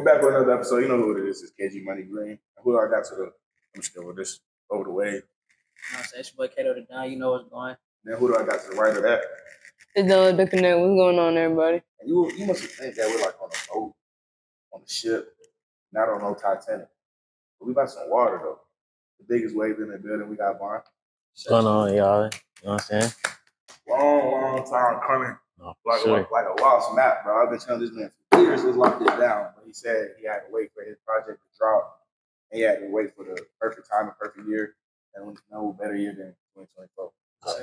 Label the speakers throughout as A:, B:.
A: back with another episode. You know who it is. It's KG Money Green. Who I got to the, I'm still with this over the way.
B: You know what I'm saying? It's your boy Kato the Don. You know what's going.
A: Then who do I got to the right of that?
C: It's Dylan the Connect. What's going on, everybody?
A: And you must have think that we're like on a boat, on a ship, not on no Titanic. But we got some water though. The biggest wave in the building. We got Vaughn.
D: What's going on, y'all? You know what I'm saying?
A: Long time coming.
D: Oh,
A: like
D: sure.
A: a lost map, bro. I've been telling this man for years to lock this down. But he said he had to wait for his project to drop. And he had to wait for the perfect time and perfect year. And there's no better year than 2024.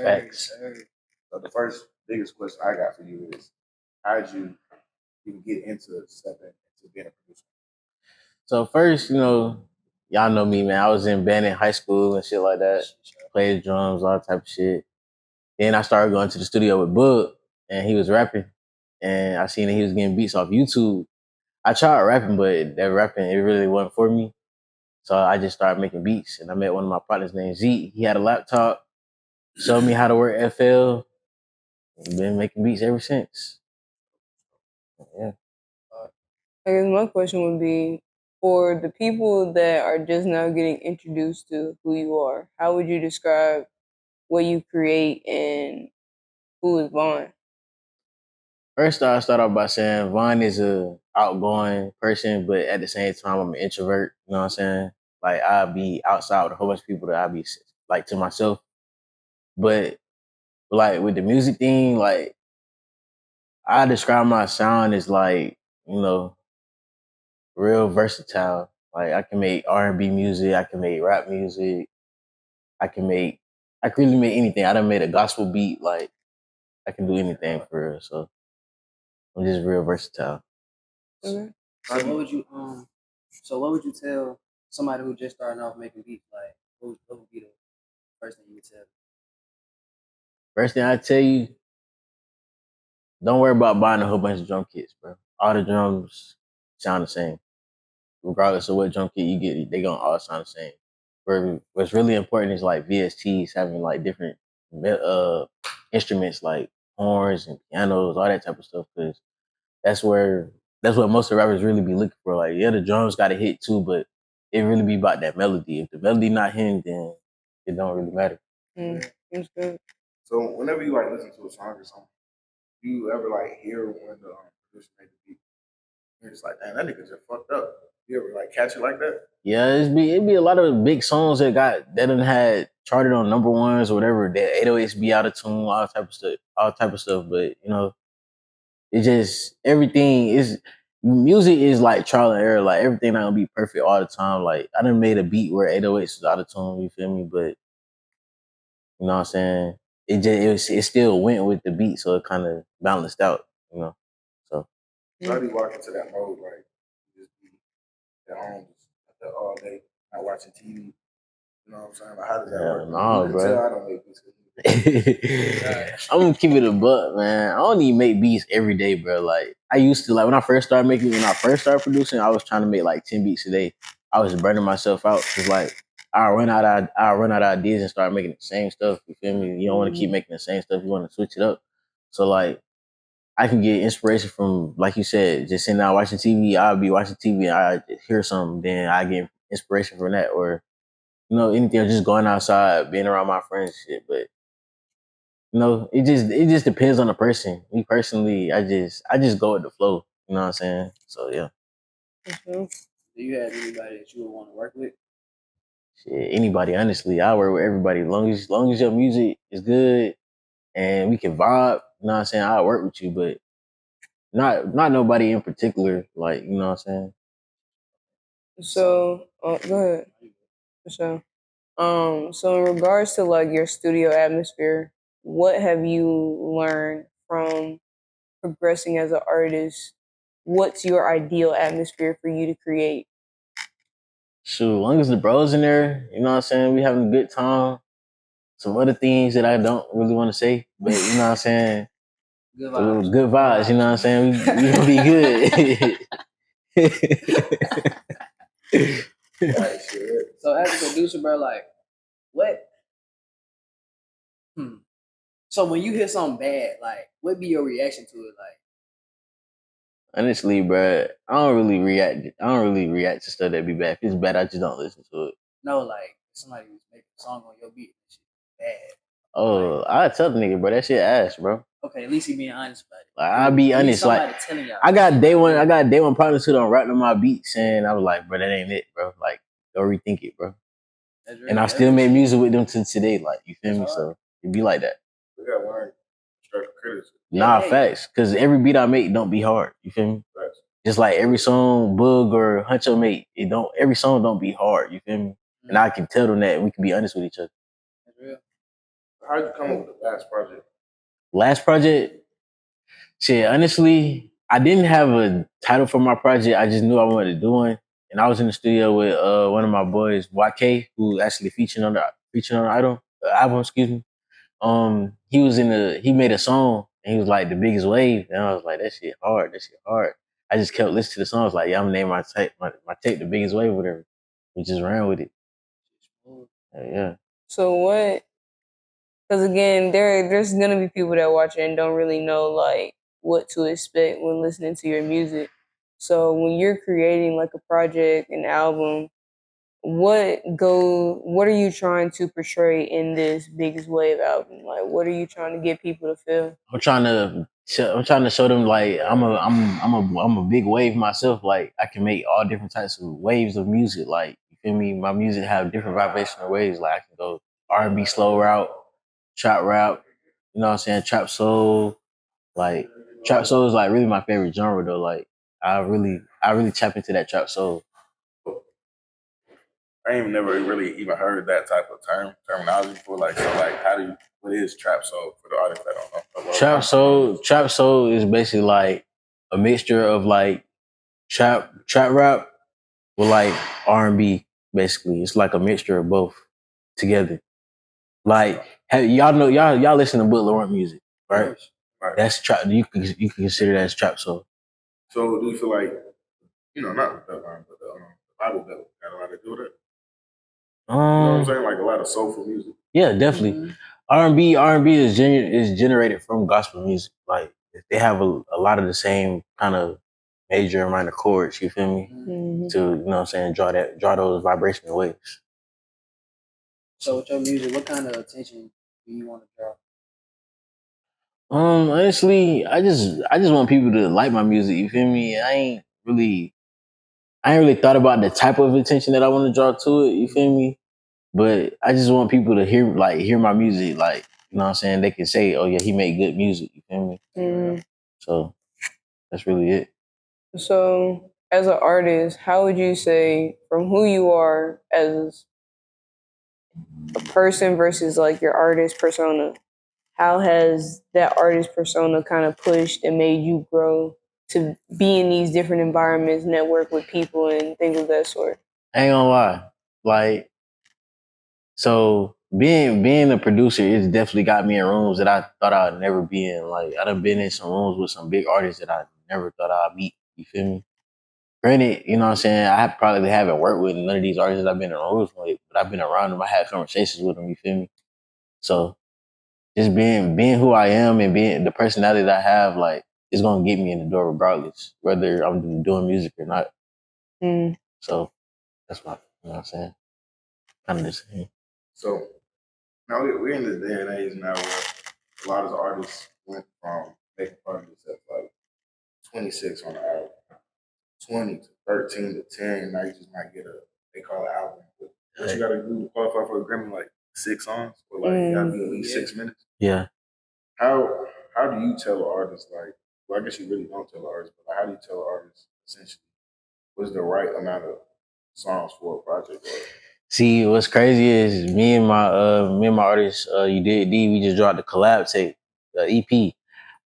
D: Facts.
A: So the first biggest question I got for you is, how did you even get into stepping into being a producer?
D: So first, y'all know me, man. I was in band in high school and shit like that. Played drums, all type of shit. Then I started going to the studio with Bug, and he was rapping. And I seen that he was getting beats off YouTube. I tried rapping, but that rapping, it really wasn't for me. So I just started making beats. And I met one of my partners named Z. He had a laptop, showed me how to work FL. And been making beats ever since. Yeah.
C: I guess my question would be, for the people that are just now getting introduced to who you are, how would you describe what you create and who is Vaughn?
D: First, I'll start off by saying Vaughn is a outgoing person, but at the same time, I'm an introvert. You know what I'm saying? Like, I'll be outside with a whole bunch of people that I'll be like to myself. But like with the music thing, like I describe my sound as like, real versatile. Like I can make R&B music, I can make rap music, I can really make anything. I done made a gospel beat, like I can do anything for real. So I'm just real versatile.
C: Okay.
B: So what would you tell somebody who just starting off making beats? Like, what would be the first thing you would tell them?
D: First thing I tell you, don't worry about buying a whole bunch of drum kits, bro. All the drums sound the same. Regardless of what drum kit you get, they gonna all sound the same. What's really important is like VSTs having like different instruments like horns and pianos, all that type of stuff. Because that's what most of the rappers really be looking for. Like, yeah, the drums got to hit too, but it really be about that melody. If the melody not hitting, then it don't really matter.
C: That's good.
A: So whenever you like listen to a song or something, do you ever like hear when the producer made the beat? You're just like, damn, that nigga just fucked up. You ever like catch it like that?
D: Yeah, it'd be a lot of big songs that done had charted on number ones or whatever. That 808s be out of tune, all type of stuff. But it just everything is music is like trial and error. Like everything not gonna be perfect all the time. Like I done made a beat where 808s is out of tune. You feel me? But you know what I'm saying? It still went with the beat, so it kind of balanced out. So.
A: So I be walking to that mode, like just be at home, just all day, not watching TV. You know what I'm saying? Like, how does that work?
D: No,
A: you can
D: bro.
A: tell I don't make beats.
D: I'm gonna keep it a buck, man. I don't even make beats every day, bro. Like I used to, like when I first started producing, I was trying to make like 10 beats a day. I was burning myself out because like I run out of ideas and start making the same stuff. You feel me? You don't want to keep making the same stuff. You want to switch it up. So like I can get inspiration from, like you said, just sitting down watching TV. I'll be watching TV and I hear something, then I get inspiration from that, or anything, or just going outside, being around my friends, and shit. But it just depends on the person. Me personally, I just go with the flow. You know what I'm saying? So yeah.
B: Do you have anybody that you would want to work with?
D: Shit, anybody, honestly, I work with everybody. As long as your music is good and we can vibe, you know what I'm saying? I'll work with you, but not nobody in particular. Like, you know what I'm saying?
C: So, go ahead. For sure. So in regards to like your studio atmosphere, what have you learned from progressing as an artist? What's your ideal atmosphere for you to create?
D: Shoot, as long as the bros in there, you know what I'm saying? We having a good time. Some other things that I don't really want to say, but you know what I'm saying?
B: Good vibes.
D: Good vibes, you know what I'm saying? We gonna be good.
B: So as a producer, bro, like what? So when you hear something bad, like what be your reaction to it? Like
D: Honestly, bro, I don't really react. I don't really react to stuff that be bad. If it's bad, I just don't listen to it.
B: No, like somebody was making a song on your beat and shit bad.
D: Oh, I tell the nigga, bro, that shit ass, bro.
B: Okay, at least he being honest about it.
D: Like, I'll be
B: You need
D: honest. Like,
B: somebody telling y'all.
D: I got day one partners who don't rap on my beats, and I was like, bro, that ain't it, bro. Like, go rethink it, bro.
B: That's real.
D: And I
B: That's
D: still
B: real
D: make
B: shit.
D: music with them to today. Like, you feel me?
B: That's hard.
D: So it be like that.
A: We got to learn constructive criticism.
D: Nah,
B: Yeah.
D: facts. Cause every beat I make don't be hard. You feel me?
A: Facts.
D: Just like every song Boog or Huncho make, every song don't be hard. You feel me? And I can tell them that, and we can be honest with each other.
B: That's real.
A: How'd you come up with the last project?
D: Last project, shit, honestly, I didn't have a title for my project. I just knew I wanted to do one. And I was in the studio with one of my boys, YK, who actually featured on the album, excuse me. He made a song and he was like the biggest wave. And I was like, that shit hard. I just kept listening to the songs like, yeah, I'm gonna name my tape the biggest wave, whatever. We just ran with it. Yeah.
C: So what? Because again, there's gonna be people that watch it and don't really know like what to expect when listening to your music. So when you're creating like a project, an album, what are you trying to portray in this biggest wave album? Like, what are you trying to get people to feel?
D: I'm trying to show them like I'm a big wave myself. Like I can make all different types of waves of music. Like you feel me? My music have different vibrational waves. Like I can go R&B slow route, trap rap. You know what I'm saying? Trap soul. Like trap soul is like really my favorite genre though. Like I really tap into that trap soul.
A: I ain't never really even heard that type of terminology before. Like, so like, what is trap soul for the audience that don't know?
D: Trap soul is basically like a mixture of like trap rap with like R&B. Basically, it's like a mixture of both together. Like y'all know y'all listen to Bud Laurent music, right?
A: Right.
D: That's trap. You can consider that as trap soul.
A: So do you feel like, not the line, but the Bible Belt got a lot to do with it? You know what I'm saying? Like a lot of soulful music.
D: Yeah, definitely.
B: Mm-hmm.
D: R&B is generated from gospel music. Like they have a lot of the same kind of major and minor chords. You feel me?
C: Mm-hmm.
D: To you know what I'm saying, draw those vibrational waves.
B: So with your music, what kind of attention do you want to draw?
D: Honestly, I just want people to like my music. You feel me? I ain't really thought about the type of attention that I want to draw to it. You feel me? But I just want people to hear my music. Like you know what I'm saying? They can say, "Oh yeah, he made good music." You feel me?
C: Mm-hmm.
D: So that's really it.
C: So as an artist, how would you say from who you are as a person versus like your artist persona, how has that artist persona kind of pushed and made you grow to be in these different environments, network with people and things of that sort?
D: I ain't gonna lie. Like, so being a producer, it's definitely got me in rooms that I thought I'd never be in. Like, I done been in some rooms with some big artists that I never thought I'd meet. You feel me? Granted, you know what I'm saying, I probably haven't worked with none of these artists that I've been in rooms with, but I've been around them. I had conversations with them. You feel me? So just being who I am and being the personality that I have, like, it's gonna get me in the door regardless, whether I'm doing music or not.
C: Mm.
D: So that's my, you know what I'm saying? Kind of the same.
A: So now we're in this day and age now where a lot of the artists went from making projects at like 26 on the album, 20 to 13 to 10. Now you just might get they call it album. What you gotta do to qualify for a Grammy, like 6 songs, or like you gotta be at least 6 minutes.
D: Yeah.
A: How do you tell an artist, like, well, I guess you really don't tell an artist, but how do you tell an artist essentially what's the right amount of songs for a project?
D: See, what's crazy is me and my artist, you did D, we just dropped the collab tape, the EP.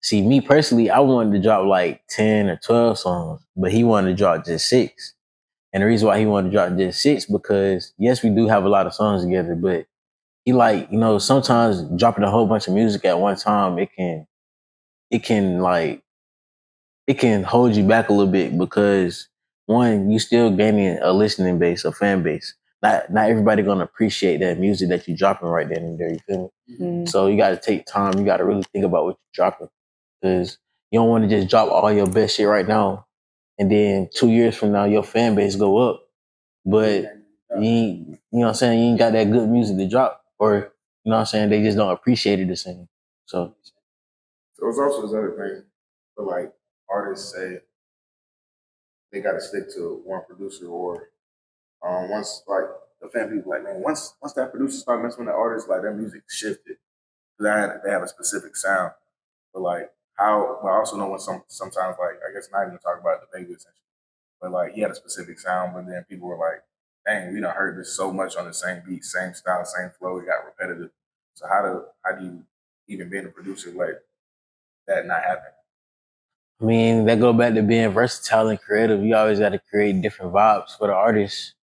D: See, me personally, I wanted to drop like 10 or 12 songs, but he wanted to drop just 6. And the reason why he wanted to drop just 6, because yes, we do have a lot of songs together, but he like, you know, sometimes dropping a whole bunch of music at one time, it can like, it can hold you back a little bit because one, you still gaining a listening base, a fan base. Not everybody gonna appreciate that music that you're dropping right then and there. You feel me?
C: Mm.
D: So you got to take time. You got to really think about what you're dropping, because You don't want to just drop all your best shit right now, and then 2 years from now your fan base go up, but you ain't, you know what I'm saying, you ain't got that good music to drop, or you know what I'm saying, they just don't appreciate it the same. So
A: it's also this other thing for like artists say they got to stick to one producer, or once like the fan people like, man, once that producer start messing with the artist, like their music shifted. They have a specific sound, but like how, but I also know when sometimes like I guess not even talk about the baby essentially, but like he had a specific sound, but then people were like, dang, we done heard this so much on the same beat, same style, same flow, it got repetitive. So how do you even being a producer let that not happen?
D: I mean, that go back to being versatile and creative. You always got to create different vibes for the artist.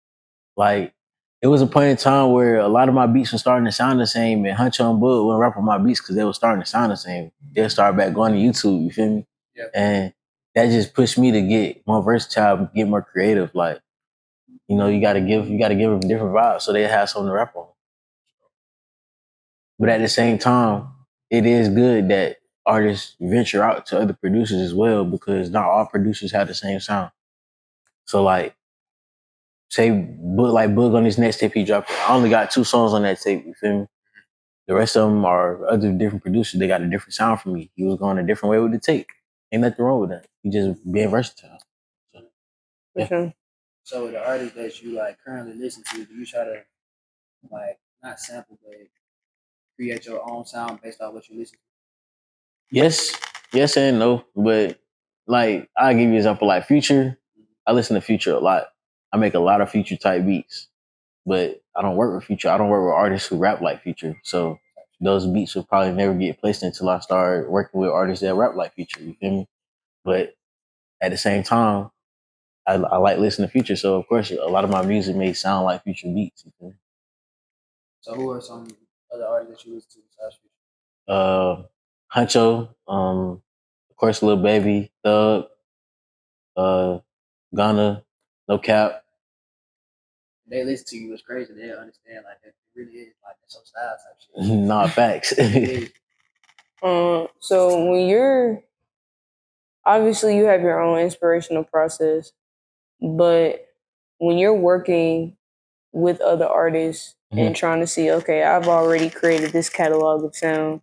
D: Like, it was a point in time where a lot of my beats were starting to sound the same, and Huncho and Bud wouldn't rap on my beats because they were starting to sound the same. They'll start back going to YouTube, you feel me?
B: Yeah.
D: And that just pushed me to get more versatile, get more creative. Like, you know, you gotta give them different vibes so they have something to rap on. But at the same time, it is good that artists venture out to other producers as well, because not all producers have the same sound. So like, say Boog on this next tape he dropped, I only got 2 songs on that tape, you feel me? The rest of them are other different producers. They got a different sound from me. He was going a different way with the tape. Ain't nothing wrong with that. He just being versatile. So,
C: For sure.
B: So the artists that you like currently listen to, do you try to like not sample but create your own sound based on what you listen to?
D: yes and no. But like, I'll give you an example like Future. I listen to Future a lot. I make a lot of Future type beats. But I don't work with Future. I don't work with artists who rap like Future. So those beats will probably never get placed until I start working with artists that rap like Future. You feel me? But at the same time, I like listening to Future. So of course, a lot of my music may sound like Future beats. You feel me?
B: So who are some other artists that you listen to besides Future?
D: Huncho, of course, Lil Baby, Thug, uh, Ghana, No Cap.
B: They listen to you, it's crazy. They understand like that it really is like that's some style type shit.
D: Nah, facts.
C: So when you're obviously you have your own inspirational process, but when you're working with other artists and trying to see, okay, I've already created this catalog of sound,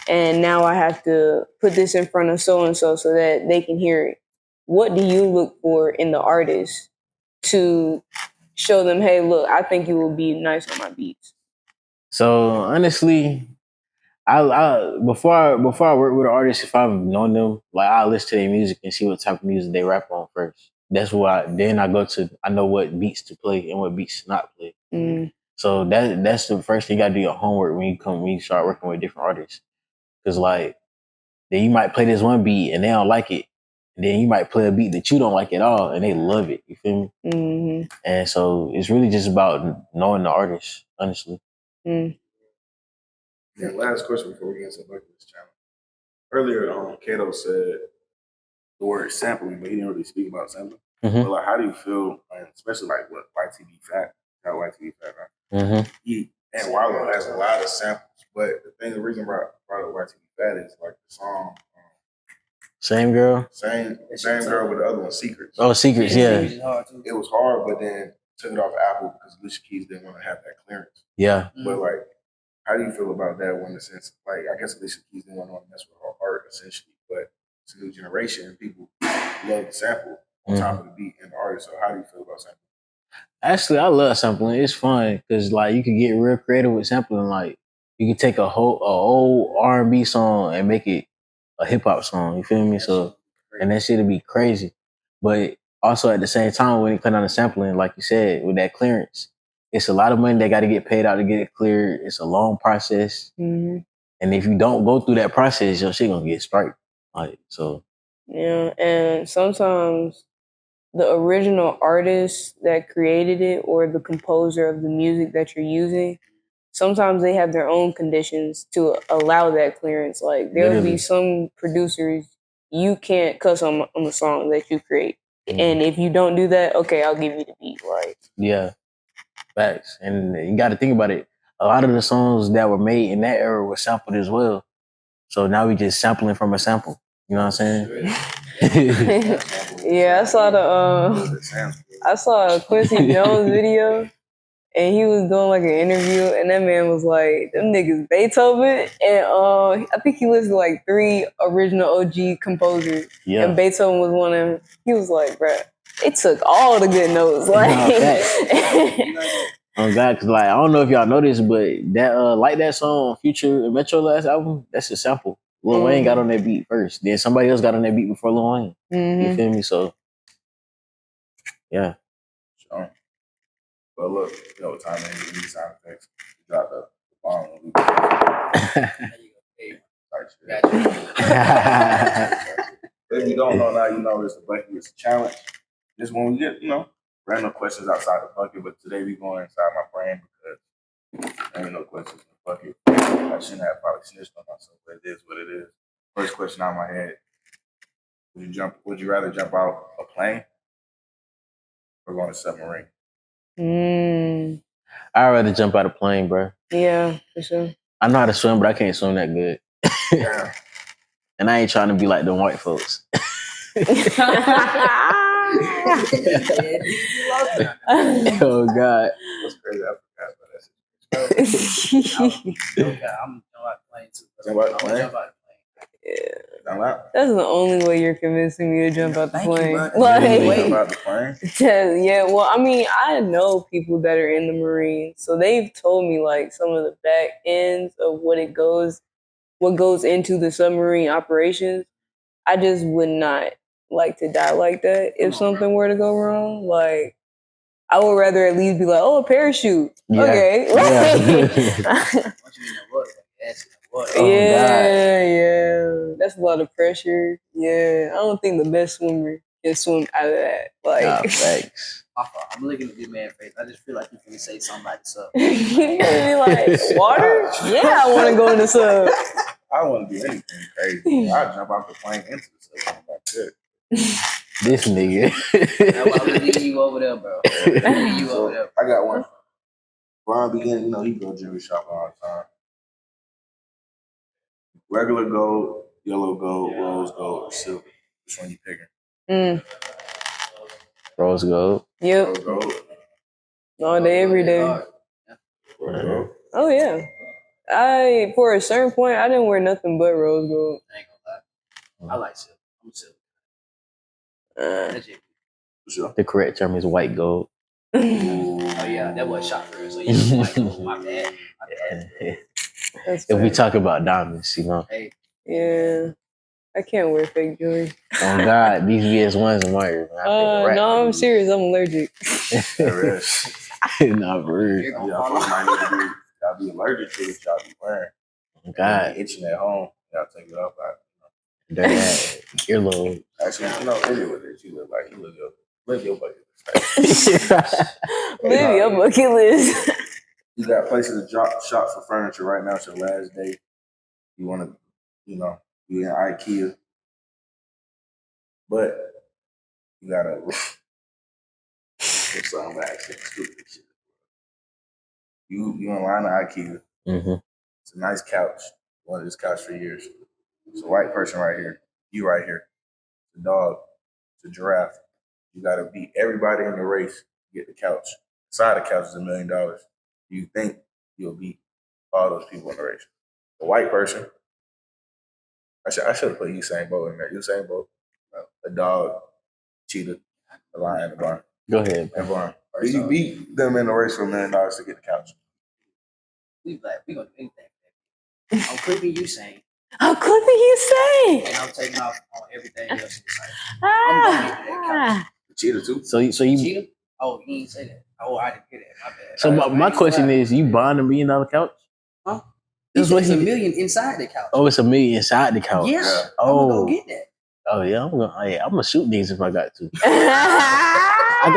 C: and now I have to put this in front of so and so that they can hear it. What do you look for in the artist to show them, hey, look, I think you will be nice on my beats?
D: So honestly, I before I work with an artist, if I've known them, like I listen to their music and see what type of music they rap on first. That's why then I know what beats to play and what beats to not play.
C: Mm.
D: So that's the first thing you gotta do your homework when you start working with different artists. Cause like, then you might play this one beat and they don't like it. And then you might play a beat that you don't like at all and they love it. You feel me?
C: Mm-hmm.
D: And so it's really just about knowing the artist, honestly.
C: Mm.
A: Yeah, last question before we get into this channel. Earlier, Kato said the word sampling, but he didn't really speak about sampling.
D: Mm-hmm.
A: But like, how do you feel, especially like what YTV Fat, not YTV Fat, right?
D: Mm-hmm.
A: He and Wallow has a lot of samples, but the reason I brought up YTV Fat is like the song,
D: Same girl?
A: same girl, but the other one, Secrets.
D: Oh, Secrets, yeah.
A: It was hard, but then took it off Apple because Alicia Keys didn't want to have that clearance.
D: Yeah.
A: But like, how do you feel about that? When in the sense, like, I guess Alicia Keys didn't want to mess with her art essentially, but it's a new generation and people love the sample on top of the beat and the artist. So how do you feel about sampling?
D: Actually, I love sampling. It's fun because like you can get real creative with sampling. Like you can take a old R&B song and make it a hip hop song. You feel me? So and that shit'll be crazy. But also at the same time, when it comes down to sampling, like you said, with that clearance, it's a lot of money that got to get paid out to get it cleared. It's a long process,
C: Mm-hmm.
D: and if you don't go through that process, your shit gonna get striked. Like so.
C: Yeah, and sometimes the original artist that created it or the composer of the music that you're using, sometimes they have their own conditions to allow that clearance. Like there will be some producers you can't cuss on the song that you create. Mm-hmm. And if you don't do that, okay, I'll give you the beat. Like
D: yeah, facts. And you got to think about it. A lot of the songs that were made in that era were sampled as well. So now we just sampling from a sample. You know what I'm saying?
C: Yeah, I saw a Quincy Jones video, and he was doing like an interview, and that man was like, "Them niggas Beethoven," and I think he listed like 3 original OG composers,
D: Yeah.
C: and Beethoven was one of them. He was like, "Bruh, they took all the good notes."
D: Nah,
C: Like,
D: facts. Oh God, cause like I don't know if y'all noticed, but that like that song Future and Metro last album, that's a sample. Lil Wayne got on that beat first. Then somebody else got on that beat before Lil Wayne. You feel me? So yeah.
A: Sure. But look, you know what time it is. We need sound effects. We dropped the bomb. If you don't know now, you know it's the bucket is a challenge. This one we get, random questions outside the bucket, but today we going inside my brain because there ain't no questions in the bucket. I shouldn't have probably snitched on myself, but it is what it is. First question out of my head. Would you rather jump out a plane or go on a submarine?
D: I'd rather jump out a plane, bro.
C: Yeah, for sure.
D: I know how to swim, but I can't swim that good.
A: Yeah.
D: And I ain't trying to be like them white folks. Oh God.
A: That's crazy. I forgot about that.
B: I'm out playing too.
A: Jump out the plane?
B: Jump out the plane.
C: Yeah.
A: Jump out.
C: That's the only way you're convincing me to jump out the
B: Thank you,
C: plane.
B: bud.
A: Jump out the plane?
C: Yeah, well, I mean, I know people that are in the Marines, so they've told me like some of the back ends of what goes into the submarine operations. I just would not like to die like that if something were to go wrong. Like, I would rather at least be like, oh, a parachute.
D: Yeah.
C: Okay.
D: Yeah.
C: Oh, yeah. That's a lot of pressure. Yeah. I don't think the best swimmer can swim out of that. Like,
D: Nah, thanks.
B: I'm looking at this man's face. I just feel like he's gonna say something like this up.
C: He gonna be like, water? Yeah, I want to go in the sub.
A: I don't want to do anything crazy. I'd jump off the plane into the sub. That's it.
D: This nigga.
B: I'm gonna leave you over there, bro.
A: I got one. Ron began, he go jewelry shop all the time. Regular gold, yellow gold, rose gold, or silver. Which one you picking?
D: Rose gold.
C: Yep.
A: Rose gold.
C: All day, every day.
A: Rose gold.
C: Oh yeah. For a certain point, I didn't wear nothing but rose gold.
B: I ain't gonna lie. I like silver. I'm silver. That's it.
A: Sure.
D: The correct term is white gold.
B: Oh yeah, that was shot for us. So yeah, white gold. My bad.
D: If we talk about diamonds,
B: Hey.
C: Yeah. I can't wear fake jewelry.
D: Oh God, these VS1s are mine.
C: No, I'm serious. I'm allergic.
D: Not rude.
A: Y'all be allergic to it. Y'all be wearing.
D: God,
A: itching at home. Y'all take it off.
D: Dirty ass earlobe.
A: Actually, anyway, you look like live your bucket list.
C: Live your bucket list.
A: You got places to drop shop for furniture right now. It's your last day. You want to, be in IKEA, but you gotta. I'm actually stupid shit. You in line at IKEA.
D: Mm-hmm.
A: It's a nice couch. Wanted this couch for years. It's a white person right here. You right here. It's a dog. It's a giraffe. You gotta beat everybody in the race to get the couch. Inside the couch is $1 million. You think you'll beat all those people in the race? The white person. I should have put Usain Bolt in there. Usain Bolt, a dog, cheetah, a lion, a barn.
D: Go ahead.
A: And barn. Do you beat them in the race for $1 million to get the couch?
B: We gonna do anything. I'm clipping Usain.
C: I'm clipping Usain.
B: And I'm taking off on everything else. I'm gonna get that couch.
A: The cheetah too.
D: So you
B: cheetah? Oh, you didn't say that. Oh, I didn't hear that. My bad.
D: So my question is, you buying $1 million couch?
B: Huh? It's $1 million inside the couch.
D: Oh, it's $1 million inside the couch.
B: Yeah.
D: Oh,
B: I'm gonna go get that.
D: Oh yeah, I'm gonna shoot these if I got to. I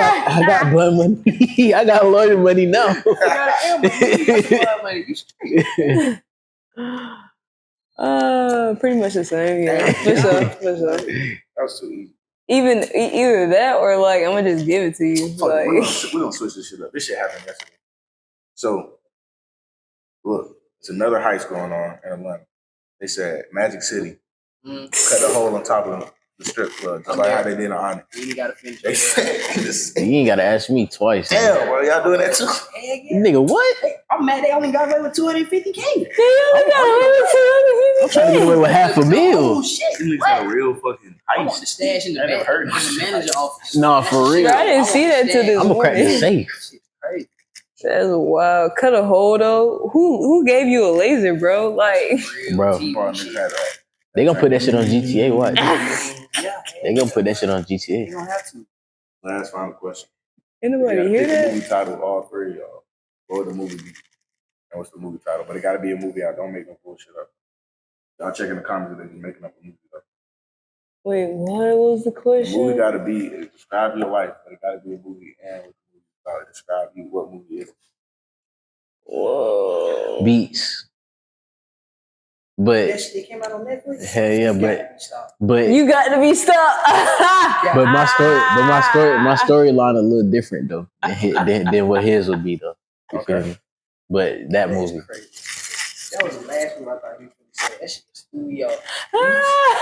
D: got blood money. I got lawyer money now.
B: You got blood money. You straight.
C: Pretty much the same. Yeah, for sure.
A: That was too easy.
C: Either that or like I'm gonna just give it to you. Like
A: we don't switch this shit up. This shit happened yesterday. So look, it's another heist going on in Atlanta. They said Magic City. Cut the hole on top of the strip club, just like how they did in Onyx.
B: You gotta finish
A: They
B: it.
A: said,
D: You ain't gotta ask me twice.
A: damn, bro, y'all doing that too?
D: Nigga, what?
B: I'm mad they only got away with 250K.
D: I'm trying to get away with half a meal.
B: Oh shit!
A: You niggas got a real fucking
B: I want
A: heist.
B: the stash in the
A: That never
B: back
A: heard
B: in
A: of
B: the
A: shit.
B: manager office.
D: Nah, for real.
C: I didn't see that till this
D: I'm gonna crack the
C: morning.
D: safe.
B: Shit's crazy.
C: That's wild. Cut a hole though. Who gave you a laser, bro? Like,
D: Bro.
A: Bro, niggas had that.
D: They gonna put that shit on GTA. What?
B: Yeah,
D: They gonna put that shit on
B: you
D: GTA.
B: don't have to.
A: Last final question.
C: anybody
A: You
C: hear
A: gotta pick the
C: that?
A: movie title, all three of y'all. What would the movie be? And what's the movie title? But it gotta be a movie out. Don't make no bullshit up. Y'all check in the comments if they just making up a movie up.
C: Wait, what was the
A: The
C: question?
A: movie gotta be describe your life, but it gotta be a movie and what the movie about it. Describe you what movie is.
C: Whoa.
D: Beats. But
B: That shit came out on Netflix.
D: hell yeah, but
C: You got to be stopped.
D: but my storyline a little different though than what his would be though. You feel me? But that movie,
B: Crazy. That was the last one I thought he was gonna say. That shit was studio.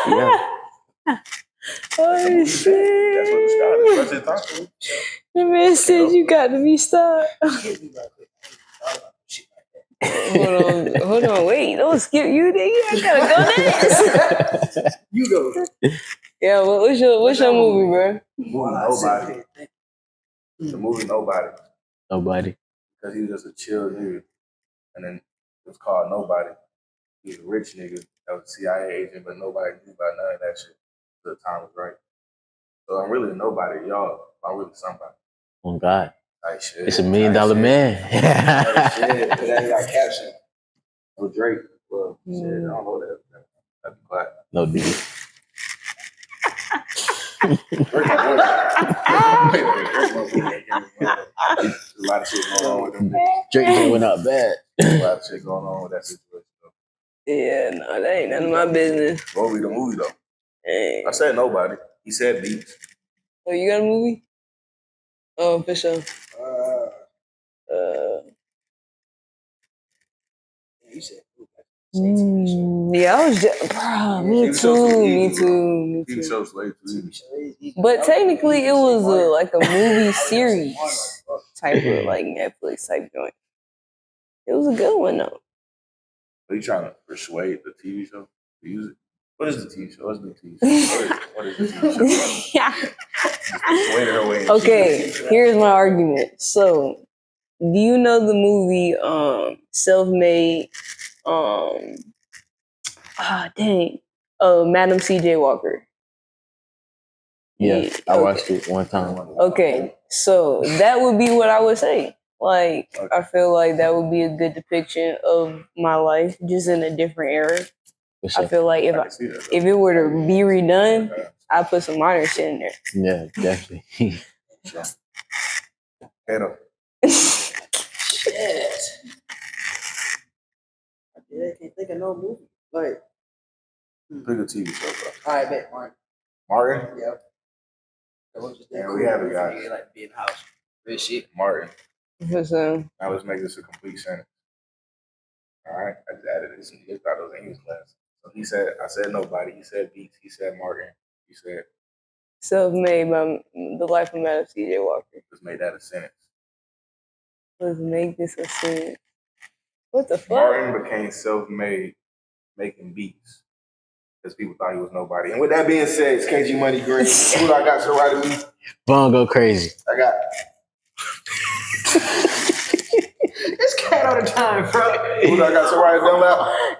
D: yeah.
C: Oh
A: That's
C: shit.
A: what describe it. That's it. Talk.
C: The man said you got to be stopped.
B: Hit me right quick. I ain't thought about shit like that.
C: Hold on, wait. Don't skip you, nigga. I gotta go next.
B: You go.
C: Yeah, what's your movie, bro?
A: Movie Nobody. The movie Nobody.
D: Nobody.
A: Because he was just a chill nigga. And then it was called Nobody. He was a rich nigga that was a CIA agent, but nobody knew about none of that shit. The time was right. So I'm really nobody, y'all. I'm really somebody.
D: Oh God,
A: Like shit.
D: it's $1 million man.
A: Like shit. But that ain't got caption. No Drake. Well, shit, I don't know that. That'd be black.
D: No dude.
A: Drake, there's a lot of shit going on with them.
D: Drake went out bad.
A: There's a lot of shit going on with that situation.
C: Yeah, no, that ain't none of my business.
A: What be the movie though?
C: Hey.
A: I said Nobody. He said Beats.
C: Oh, you got a movie? Oh, for sure.
B: You said
C: Yeah, I was just, bro, me
A: TV shows
C: too,
A: was
C: me
A: easy,
C: too, me
A: TV
C: too.
A: shows late too easy.
C: But technically, it was like a movie series type of like Netflix type joint. It was a good one though.
A: Are you trying to persuade the TV show to use it? What is the TV show? What's the TV show? What is the TV show? Persuaded her way.
C: Okay, here's my argument. So, do you know the movie Self-Made Madam C.J. Walker?
D: Yeah, I watched it one time.
C: Okay, so that would be what I would say. Like, I feel like that would be a good depiction of my life, just in a different era.
D: For sure.
C: I feel like if it were to be redone, I'd put some modern shit in there.
D: Yeah, definitely.
A: Halo.
B: shit. I can't think of no movie. Like,
A: Pick a TV show, bro.
B: all right, bet, Martin.
A: Martin?
B: Yep.
A: Yeah, we have it, guys.
B: Like be in the house. Real shit.
A: Martin.
C: So,
A: Now let's make this a complete sentence. All right, I just added this. He thought it was English class. So he said, I said Nobody. He said Beats. He said Martin. He said,
C: Self-Made by The Life of Madam C.J. Walker.
A: let's make that a sentence.
C: Let's make this a sentence. What the fuck?
A: Martin became self-made making beats because people thought he was nobody. And with that being said, it's KG Money Green. Who I got to the right of me?
D: Bongo crazy.
A: I got
B: This cat all the time, bro.
A: who I got to the right of them?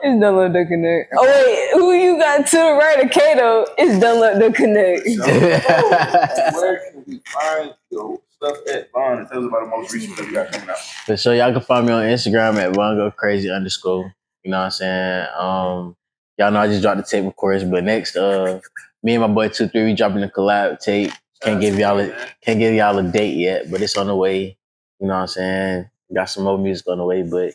C: It's Dunlop the Connect. Oh wait, who you got to the right of Kato? It's Dunlop the Connect.
A: Where can we find your stuff at Vaughn and tell us about the most recent stuff you got coming out?
D: For sure, y'all can find me on Instagram at Bongo Crazy _. You know what I'm saying? Y'all know I just dropped the tape, of course. But next, me and my boy 2-3, we dropping a collab tape. Can't give y'all a date yet, but it's on the way. You know what I'm saying? Got some more music on the way, but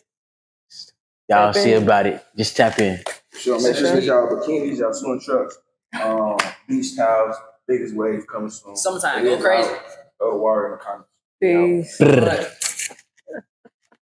D: y'all see about it. Just tap in.
A: Sure, make sure you get y'all bikinis, y'all swim trucks, beach towels, biggest wave coming soon.
B: Summertime, go crazy.
A: Go to water in the comments.
C: Peace.